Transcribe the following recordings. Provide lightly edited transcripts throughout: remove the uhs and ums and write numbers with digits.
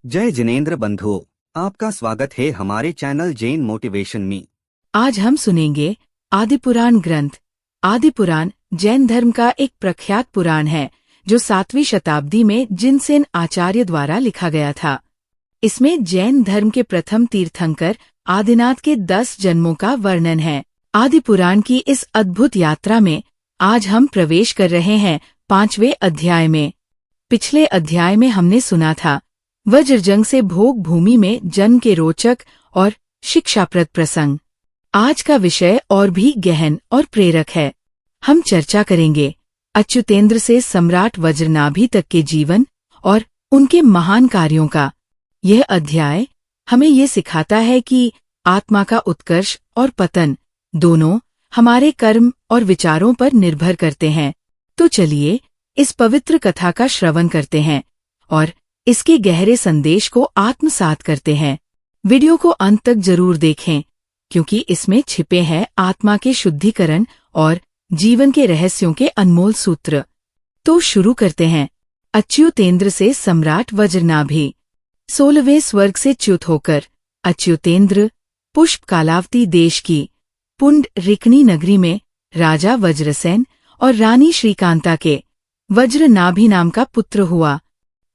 जय जिनेंद्र बंधुओं, आपका स्वागत है हमारे चैनल जैन मोटिवेशन में। आज हम सुनेंगे आदिपुराण ग्रंथ। आदिपुराण जैन धर्म का एक प्रख्यात पुराण है जो 7वीं शताब्दी में जिनसेन आचार्य द्वारा लिखा गया था। इसमें जैन धर्म के प्रथम तीर्थंकर आदिनाथ के 10 जन्मों का वर्णन है। आदिपुराण की इस अद्भुत यात्रा में आज हम प्रवेश कर रहे हैं 5वें अध्याय में। पिछले अध्याय में हमने सुना था वज्रजंग से भोग भूमि में जन्म के रोचक और शिक्षाप्रद प्रसंग। आज का विषय और भी गहन और प्रेरक है। हम चर्चा करेंगे अच्युतेंद्र से सम्राट वज्रनाभि तक के जीवन और उनके महान कार्यों का। यह अध्याय हमें ये सिखाता है कि आत्मा का उत्कर्ष और पतन दोनों हमारे कर्म और विचारों पर निर्भर करते हैं। तो चलिए इस पवित्र कथा का श्रवण करते हैं और इसके गहरे संदेश को आत्मसात करते हैं। वीडियो को अंत तक जरूर देखें क्योंकि इसमें छिपे हैं आत्मा के शुद्धिकरण और जीवन के रहस्यों के अनमोल सूत्र। तो शुरू करते हैं। अच्युतेंद्र से सम्राट वज्रनाभि। 16वें स्वर्ग से च्युत होकर अच्युतेंद्र पुष्प कालावती देश की पुंडरिकनी नगरी में राजा वज्रसेन और रानी श्रीकांता के वज्रनाभि नाम का पुत्र हुआ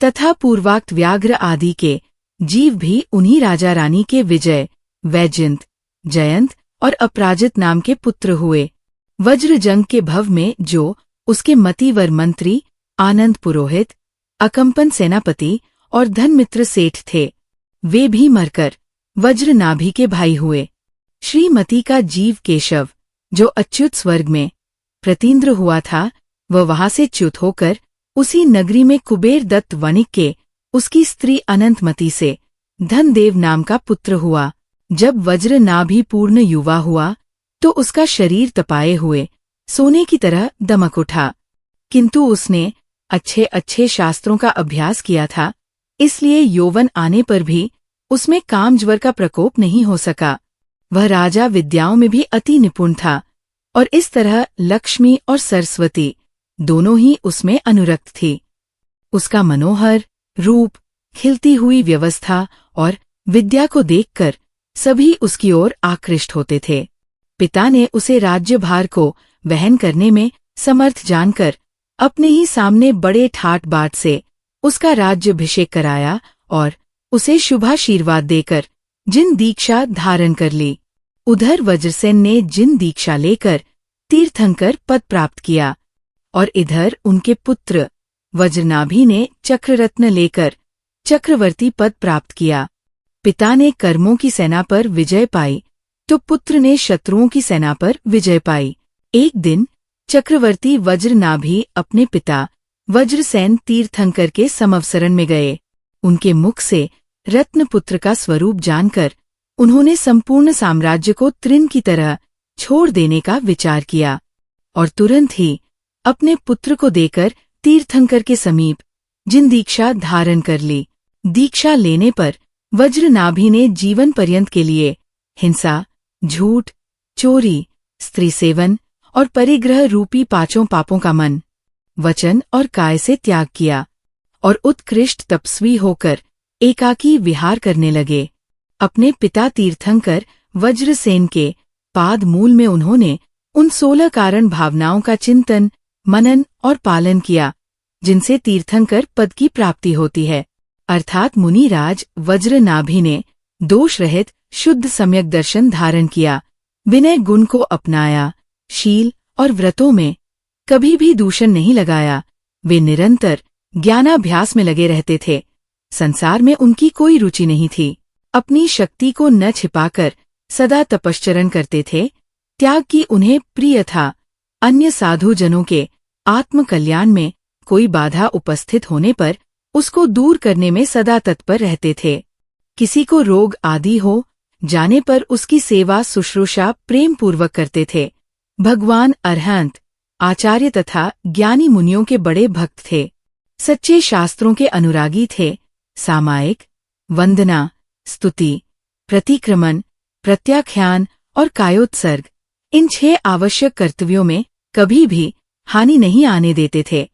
तथा पूर्वाक्त व्याघ्र आदि के जीव भी उन्हीं राजा रानी के विजय, वैजयंत, जयंत और अपराजित नाम के पुत्र हुए। वज्रजंग के भव में जो उसके मतिवर मंत्री आनंद पुरोहित, अकंपन सेनापति और धनमित्र सेठ थे, वे भी मरकर वज्रनाभि के भाई हुए। श्रीमती का जीव केशव जो अच्युत स्वर्ग में प्रतीन्द्र हुआ था, वह वहां से च्युत होकर उसी नगरी में कुबेर दत्त वणिक के उसकी स्त्री अनंतमती से धनदेव नाम का पुत्र हुआ। जब वज्रनाभि पूर्ण युवा हुआ तो उसका शरीर तपाए हुए सोने की तरह दमक उठा, किंतु उसने अच्छे अच्छे शास्त्रों का अभ्यास किया था, इसलिए यौवन आने पर भी उसमें कामज्वर का प्रकोप नहीं हो सका। वह राजा विद्याओं में भी अति निपुण था और इस तरह लक्ष्मी और सरस्वती दोनों ही उसमें अनुरक्त थी। उसका मनोहर रूप, खिलती हुई व्यवस्था और विद्या को देखकर सभी उसकी ओर आकृष्ट होते थे। पिता ने उसे राज्यभार को वहन करने में समर्थ जानकर अपने ही सामने बड़े ठाट बाट से उसका राज्याभिषेक कराया और उसे शुभाशीर्वाद देकर जिन दीक्षा धारण कर ली। उधर वज्रसेन ने जिन दीक्षा लेकर तीर्थंकर पद प्राप्त किया और इधर उनके पुत्र वज्रनाभि ने चक्ररत्न लेकर चक्रवर्ती पद प्राप्त किया। पिता ने कर्मों की सेना पर विजय पाई तो पुत्र ने शत्रुओं की सेना पर विजय पाई। एक दिन चक्रवर्ती वज्रनाभि अपने पिता वज्रसेन तीर्थंकर के समवसरण में गए। उनके मुख से रत्नपुत्र का स्वरूप जानकर उन्होंने संपूर्ण साम्राज्य को तृण की तरह छोड़ देने का विचार किया और तुरंत ही अपने पुत्र को देकर तीर्थंकर के समीप जिन दीक्षा धारण कर ली। दीक्षा लेने पर वज्रनाभि ने जीवन पर्यंत के लिए हिंसा, झूठ, चोरी, स्त्री सेवन और परिग्रह रूपी 5 पापों का मन, वचन और काय से त्याग किया और उत्कृष्ट तपस्वी होकर एकाकी विहार करने लगे। अपने पिता तीर्थंकर वज्रसेन के पाद मूल में उन्होंने उन 16 कारण भावनाओं का चिंतन, मनन और पालन किया जिनसे तीर्थंकर पद की प्राप्ति होती है। अर्थात मुनिराज वज्रनाभि ने दोष रहित शुद्ध सम्यक दर्शन धारण किया, विनय गुण को अपनाया, शील और व्रतों में कभी भी दूषण नहीं लगाया। वे निरंतर ज्ञानाभ्यास में लगे रहते थे। संसार में उनकी कोई रुचि नहीं थी। अपनी शक्ति को न छिपाकर सदा तपश्चरण करते थे। त्याग की उन्हें प्रिय था। अन्य साधु जनों के आत्मकल्याण में कोई बाधा उपस्थित होने पर उसको दूर करने में सदा तत्पर रहते थे। किसी को रोग आदि हो जाने पर उसकी सेवा शुश्रूषा प्रेम पूर्वक करते थे। भगवान अरहंत, आचार्य तथा ज्ञानी मुनियों के बड़े भक्त थे। सच्चे शास्त्रों के अनुरागी थे। सामायिक, वंदना, स्तुति, प्रतिक्रमण, प्रत्याख्यान और कायोत्सर्ग, इन 6 आवश्यक कर्तव्यों में कभी भी हानि नहीं आने देते थे।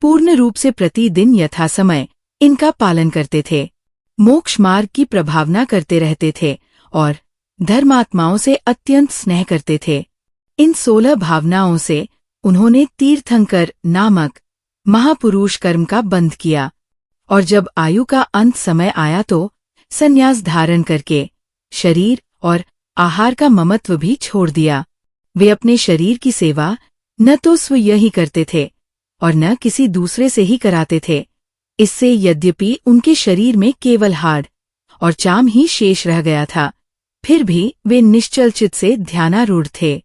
पूर्ण रूप से प्रतिदिन यथासमय इनका पालन करते थे। मोक्ष मार्ग की प्रभावना करते रहते थे और धर्मात्माओं से अत्यंत स्नेह करते थे। इन 16 भावनाओं से उन्होंने तीर्थंकर नामक महापुरुष कर्म का बंध किया और जब आयु का अंत समय आया तो संन्यास धारण करके शरीर और आहार का ममत्व भी छोड़ दिया। वे अपने शरीर की सेवा न तो स्वयं ही करते थे और न किसी दूसरे से ही कराते थे। इससे यद्यपि उनके शरीर में केवल हाड़ और चाम ही शेष रह गया था, फिर भी वे निश्चल चित्त से ध्यानारूढ़ थे।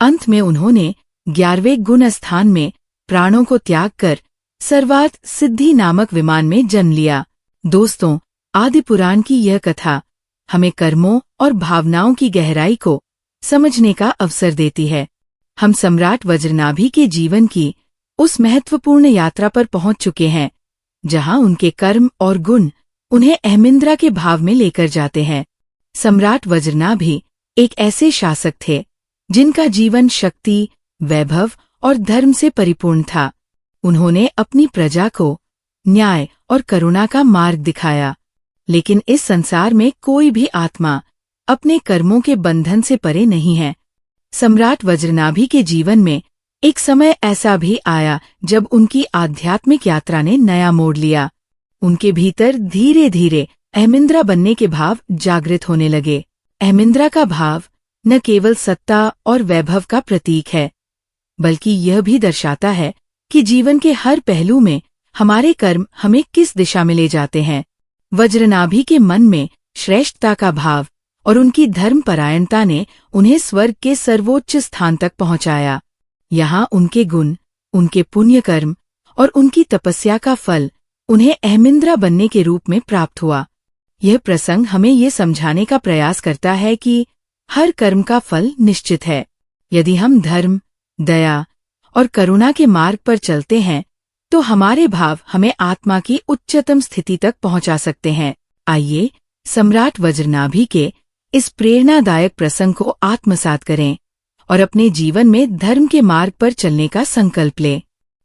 अंत में उन्होंने 11वें गुण स्थान में प्राणों को त्याग कर सर्वार्थ सिद्धि नामक विमान में जन्म लिया। दोस्तों, आदि पुराण की यह कथा हमें कर्मों और भावनाओं की गहराई को समझने का अवसर देती है। हम सम्राट वज्रनाभि के जीवन की उस महत्वपूर्ण यात्रा पर पहुंच चुके हैं जहां उनके कर्म और गुण उन्हें अहमिंद्रा के भाव में लेकर जाते हैं। सम्राट वज्रनाभि एक ऐसे शासक थे जिनका जीवन शक्ति, वैभव और धर्म से परिपूर्ण था। उन्होंने अपनी प्रजा को न्याय और करुणा का मार्ग दिखाया, लेकिन इस संसार में कोई भी आत्मा अपने कर्मों के बंधन से परे नहीं है। सम्राट वज्रनाभि के जीवन में एक समय ऐसा भी आया जब उनकी आध्यात्मिक यात्रा ने नया मोड़ लिया। उनके भीतर धीरे धीरे अहमिंद्रा बनने के भाव जागृत होने लगे। अहमिंद्रा का भाव न केवल सत्ता और वैभव का प्रतीक है, बल्कि यह भी दर्शाता है कि जीवन के हर पहलू में हमारे कर्म हमें किस दिशा में ले जाते हैं। वज्रनाभि के मन में श्रेष्ठता का भाव और उनकी धर्मपरायणता ने उन्हें स्वर्ग के सर्वोच्च स्थान तक पहुंचाया। यहाँ उनके गुण, उनके पुण्य कर्म और उनकी तपस्या का फल उन्हें अहमिंद्रा बनने के रूप में प्राप्त हुआ। यह प्रसंग हमें ये समझाने का प्रयास करता है कि हर कर्म का फल निश्चित है। यदि हम धर्म, दया और करुणा के मार्ग पर चलते हैं तो हमारे भाव हमें आत्मा की उच्चतम स्थिति तक पहुंचा सकते हैं। आइए सम्राट वज्रनाभि के इस प्रेरणादायक प्रसंग को आत्मसात करें और अपने जीवन में धर्म के मार्ग पर चलने का संकल्प लें।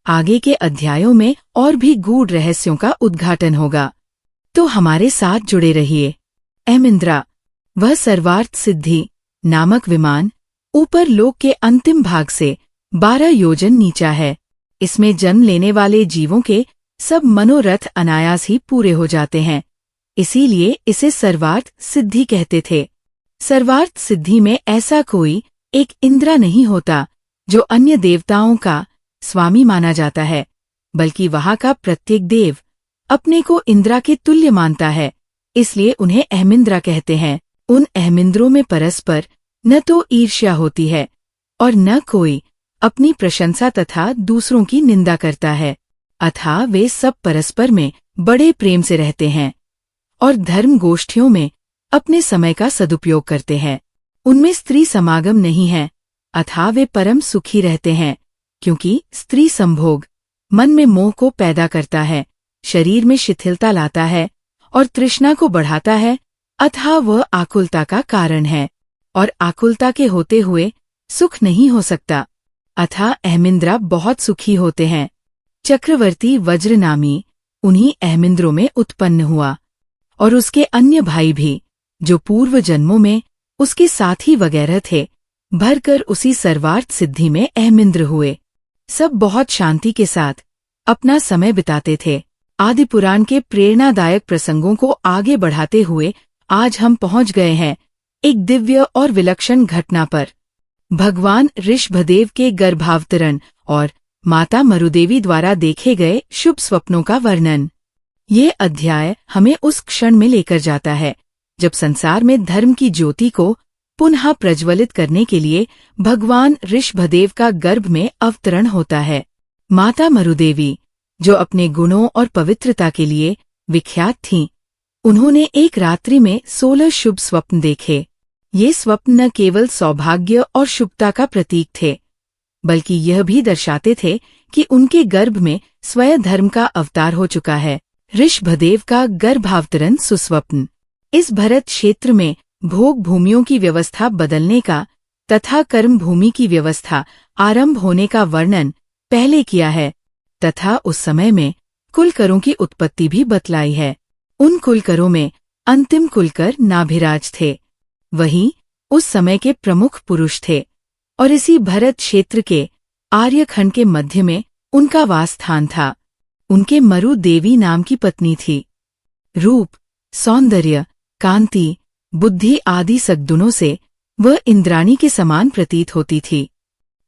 आगे के अध्यायों में और भी गूढ़ रहस्यों का उद्घाटन होगा, तो हमारे साथ जुड़े रहिए। अहमिंद्रा, वह सर्वार्थ सिद्धि नामक विमान ऊपर लोक के अंतिम भाग से 12 योजन नीचा है। इसमें जन्म लेने वाले जीवों के सब मनोरथ अनायास ही पूरे हो जाते हैं, इसीलिए इसे सर्वार्थ सिद्धि कहते थे। सर्वार्थ सिद्धि में ऐसा कोई एक इंद्रा नहीं होता जो अन्य देवताओं का स्वामी माना जाता है, बल्कि वहाँ का प्रत्येक देव अपने को इंद्रा के तुल्य मानता है, इसलिए उन्हें अहमिंद्रा कहते हैं। उन अहमिंद्रों में परस्पर न तो ईर्ष्या होती है और न कोई अपनी प्रशंसा तथा दूसरों की निंदा करता है, अतः वे सब परस्पर में बड़े प्रेम से रहते हैं और धर्म गोष्ठियों में अपने समय का सदुपयोग करते हैं। उनमें स्त्री समागम नहीं है, अतः वे परम सुखी रहते हैं, क्योंकि स्त्री संभोग मन में मोह को पैदा करता है, शरीर में शिथिलता लाता है और तृष्णा को बढ़ाता है, अतः वह आकुलता का कारण है और आकुलता के होते हुए सुख नहीं हो सकता। अतः अहमिंद्रा बहुत सुखी होते हैं। चक्रवर्ती वज्र नामी उन्हीं अहमिंद्रों में उत्पन्न हुआ और उसके अन्य भाई भी, जो पूर्व जन्मों में उसके साथी वगैरह थे, भरकर उसी सर्वार्थ सिद्धि में अहमिंद्र हुए। सब बहुत शांति के साथ अपना समय बिताते थे। आदि पुराण के प्रेरणादायक प्रसंगों को आगे बढ़ाते हुए आज हम पहुंच गए हैं एक दिव्य और विलक्षण घटना पर। भगवान ऋषभदेव के गर्भावतरण और माता मरुदेवी द्वारा देखे गए शुभ स्वप्नों का वर्णन। ये अध्याय हमें उस क्षण में लेकर जाता है जब संसार में धर्म की ज्योति को पुनः प्रज्वलित करने के लिए भगवान ऋषभदेव का गर्भ में अवतरण होता है। माता मरुदेवी, जो अपने गुणों और पवित्रता के लिए विख्यात थीं, उन्होंने एक रात्रि में 16 शुभ स्वप्न देखे। ये स्वप्न न केवल सौभाग्य और शुभता का प्रतीक थे, बल्कि यह भी दर्शाते थे कि उनके गर्भ में स्वयं धर्म का अवतार हो चुका है। ऋषभदेव का गर्भावतरण सुस्वप्न इस भरत क्षेत्र में भोग भूमियों की व्यवस्था बदलने का तथा कर्म भूमि की व्यवस्था आरंभ होने का वर्णन पहले किया है तथा उस समय में कुल करों की उत्पत्ति भी बतलाई है। उन कुलकरों में अंतिम कुलकर नाभिराज थे। वही उस समय के प्रमुख पुरुष थे और इसी भरत क्षेत्र के आर्यखंड के मध्य में उनका वास स्थान था। उनके मरु देवी नाम की पत्नी थी। रूप, सौंदर्य, कांति, बुद्धि आदि सद्गुणों से वह इंद्राणी के समान प्रतीत होती थी।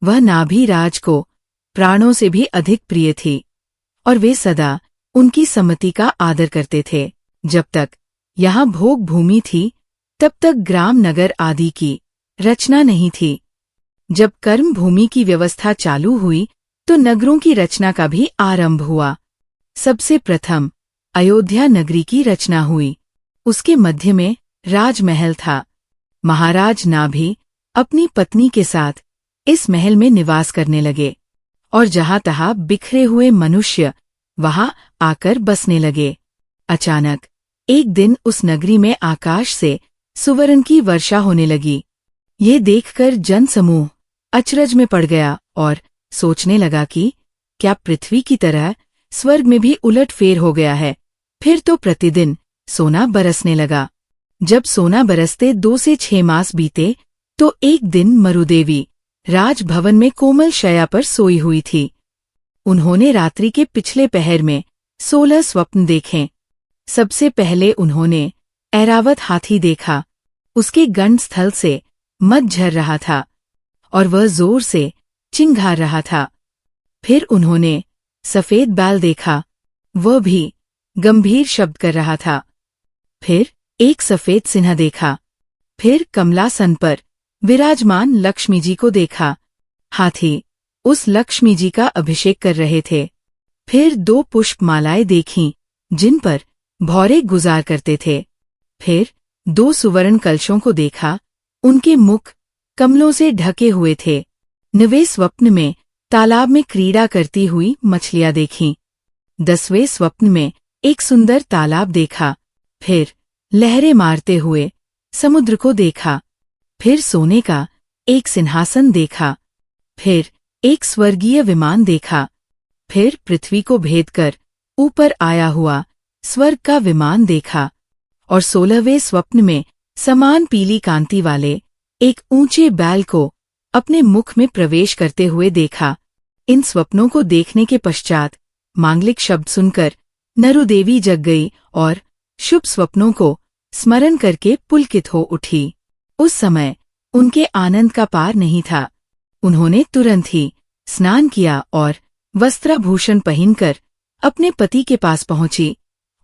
वह नाभिराज को प्राणों से भी अधिक प्रिय थी और वे सदा उनकी सम्मति का आदर करते थे। जब तक यहाँ भोग भूमि थी तब तक ग्राम नगर आदि की रचना नहीं थी। जब कर्म भूमि की व्यवस्था चालू हुई तो नगरों की रचना का भी आरंभ हुआ। सबसे प्रथम अयोध्या नगरी की रचना हुई। उसके मध्य में राजमहल था। महाराज नाभि अपनी पत्नी के साथ इस महल में निवास करने लगे और जहां तहां बिखरे हुए मनुष्य वहां आकर बसने लगे। अचानक एक दिन उस नगरी में आकाश से सुवर्ण की वर्षा होने लगी। ये देखकर जनसमूह अचरज में पड़ गया और सोचने लगा कि क्या पृथ्वी की तरह स्वर्ग में भी उलटफेर हो गया है। फिर तो प्रतिदिन सोना बरसने लगा। जब सोना बरसते 2 से 6 मास बीते तो एक दिन मरुदेवी राजभवन में कोमल शैया पर सोई हुई थी। उन्होंने रात्रि के पिछले पहर में 16 स्वप्न देखे। सबसे पहले उन्होंने ऐरावत हाथी देखा। उसके गंड स्थल से मद झर रहा था और वह जोर से चिंघार रहा था। फिर उन्होंने सफेद बैल देखा। वह भी गंभीर शब्द कर रहा था। फिर एक सफेद सिन्हा देखा। फिर कमलासन पर विराजमान लक्ष्मी जी को देखा। हाथी उस लक्ष्मी जी का अभिषेक कर रहे थे। फिर 2 पुष्पमालाएं देखीं जिन पर भौरे गुजार करते थे। फिर 2 सुवर्ण कलशों को देखा। उनके मुख कमलों से ढके हुए थे। 9वें स्वप्न में तालाब में क्रीड़ा करती हुई मछलियां देखीं। 10वें स्वप्न में एक सुंदर तालाब देखा। फिर लहरें मारते हुए समुद्र को देखा। फिर सोने का एक सिंहासन देखा। फिर एक स्वर्गीय विमान देखा। फिर पृथ्वी को भेद कर ऊपर आया हुआ स्वर्ग का विमान देखा और 16वें स्वप्न में समान पीली कांति वाले एक ऊंचे बैल को अपने मुख में प्रवेश करते हुए देखा। इन स्वप्नों को देखने के पश्चात मांगलिक शब्द सुनकर नरुदेवी जग गई और शुभ स्वप्नों को स्मरण करके पुलकित हो उठी। उस समय उनके आनंद का पार नहीं था। उन्होंने तुरंत ही स्नान किया और वस्त्राभूषण पहनकर अपने पति के पास पहुंची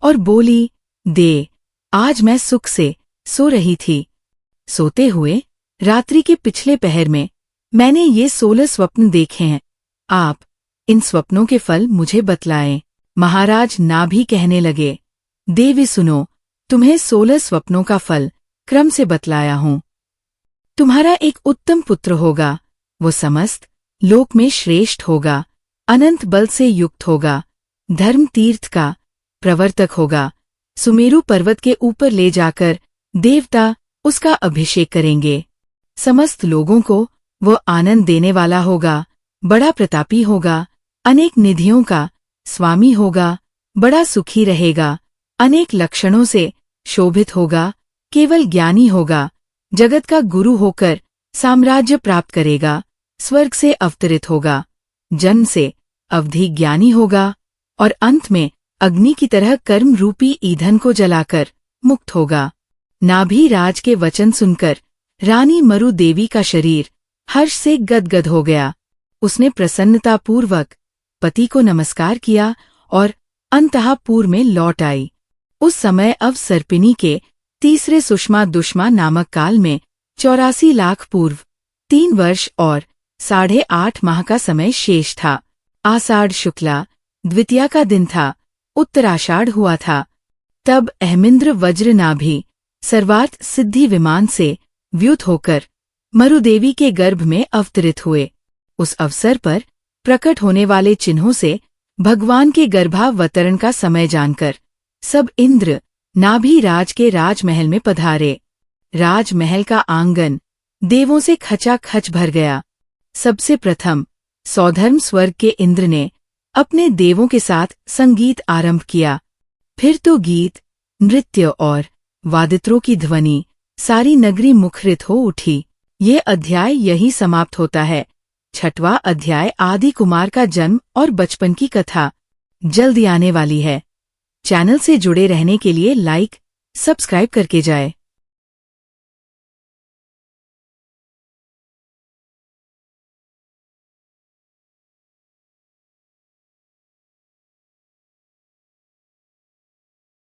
और बोली, दे, आज मैं सुख से सो रही थी। सोते हुए रात्रि के पिछले पहर में मैंने ये 16 स्वप्न देखे हैं। आप इन स्वप्नों के फल मुझे बतलाएं। महाराज नाभि कहने लगे, देवी सुनो, तुम्हें 16 स्वप्नों का फल क्रम से बतलाया हूं। तुम्हारा एक उत्तम पुत्र होगा। वो समस्त लोक में श्रेष्ठ होगा, अनंत बल से युक्त होगा, धर्म तीर्थ का प्रवर्तक होगा। सुमेरु पर्वत के ऊपर ले जाकर देवता उसका अभिषेक करेंगे। समस्त लोगों को वह आनंद देने वाला होगा, बड़ा प्रतापी होगा, अनेक निधियों का स्वामी होगा, बड़ा सुखी रहेगा, अनेक लक्षणों से शोभित होगा, केवल ज्ञानी होगा, जगत का गुरु होकर साम्राज्य प्राप्त करेगा, स्वर्ग से अवतरित होगा, जन्म से अवधि ज्ञानी होगा और अंत में अग्नि की तरह कर्म रूपी ईंधन को जलाकर मुक्त होगा। नाभिराज के वचन सुनकर रानी मरु देवी का शरीर हर्ष से गदगद हो गया। उसने प्रसन्नतापूर्वक पति को नमस्कार किया और अंतःपुर में लौट आई। उस समय अवसर्पिणी के तीसरे सुषमा दुष्मा नामक काल में 84 लाख पूर्व 3 वर्ष और 8.5 माह का समय शेष था। आषाढ़ शुक्ला द्वितीया का दिन था। उत्तराषाढ़ हुआ था। तब अहमिंद्र वज्रनाभि सर्वार्थ सिद्धि विमान से व्युत होकर मरुदेवी के गर्भ में अवतरित हुए। उस अवसर पर प्रकट होने वाले चिन्हों से भगवान के गर्भावतरण का समय जानकर सब इंद्र नाभिराज के राजमहल में पधारे। राजमहल का आंगन देवों से खचाखच भर गया। सबसे प्रथम सौधर्म स्वर्ग के इंद्र ने अपने देवों के साथ संगीत आरंभ किया। फिर तो गीत नृत्य और वादित्रों की ध्वनि, सारी नगरी मुखरित हो उठी। ये अध्याय यही समाप्त होता है। 6वां अध्याय आदि कुमार का जन्म और बचपन की कथा जल्दी आने वाली है। चैनल से जुड़े रहने के लिए लाइक, सब्सक्राइब करके जाए।